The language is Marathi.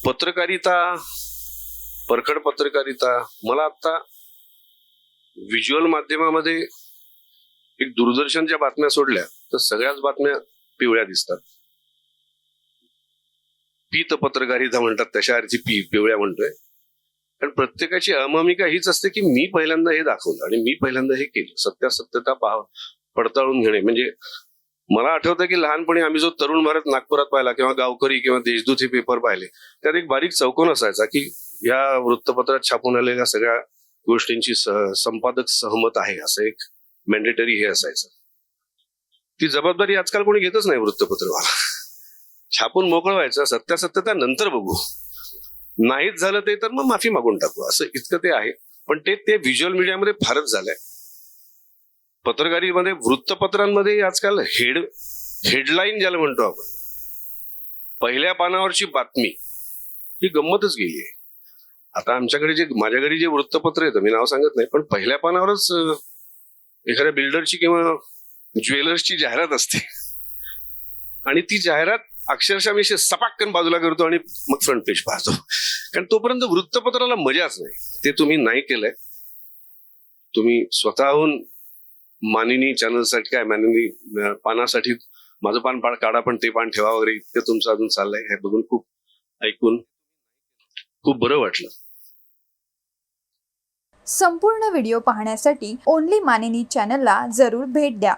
पत्रकारिता, परखड पत्रकारिता, मला आता व्हिज्युअल माध्यमामध्ये एक दूरदर्शनच्या बातम्या सोडल्या तर सगळ्याच बातम्या पिवळ्या दिसतात. पीत पत्रकारिता म्हणतात तशा अर्थी पिवळ्या म्हणतोय. कारण प्रत्येकाची अहममिका हीच असते की मी पहिल्यांदा हे दाखवलं आणि मी पहिल्यांदा हे केलं. सत्यासत्यता पडताळून घेणे. म्हणजे मला आठवतं की लहानपणी आम्ही जो तरुण भारत नागपुरात पाहिला किंवा गावकरी किंवा देशदूत हे पेपर पाहिले, त्यात एक बारीक चौकोन असायचा की या वृत्तपत्रात छापून आलेल्या सगळ्या गोष्टींची संपादक सहमत आहे, असं एक मॅन्डेटरी हे असायचं. ती जबाबदारी आजकाल कोणी घेतच नाही वृत्तपत्रवाला. छापून मोकळं व्हायचं, सत्यासत्यता नंतर बघू, नाहीच झालं ते तर मग माफी मागून टाकू, असं इतकं ते आहे. पण ते व्हिज्युअल मीडियामध्ये फारच झालंय. पत्रकारितेमध्ये, वृत्तपत्रांमध्ये आजकाल हेडलाईन ज्याला म्हणतो आपण, पहिल्या पानावरची बातमी ही गंमतच गेली आहे. आता आमच्याकडे माझ्या घरी जे वृत्तपत्र येतं, मी नाव सांगत नाही, पण पहिल्या पानावरच एखाद्या बिल्डरची किंवा ज्वेलर्सची जाहिरात असते आणि ती जाहिरात अक्षरशः मी सपाटकन बाजूला करतो आणि मग फ्रंट पेज पाहतो. कारण तोपर्यंत वृत्तपत्राला मजाच नाही. ते तुम्ही नाही केलंय. तुम्ही स्वतःहून मानिनी चॅनलसाठी काय मानिनी पानासाठी माझं पान काढा पण ते पान ठेवा वगैरे इतकं तुमचं अजून चाललंय. हे बघून ऐकून खूप बरं वाटलं. संपूर्ण व्हिडिओ पाहण्यासाठी ओनली मानिनी चॅनलला जरूर भेट द्या.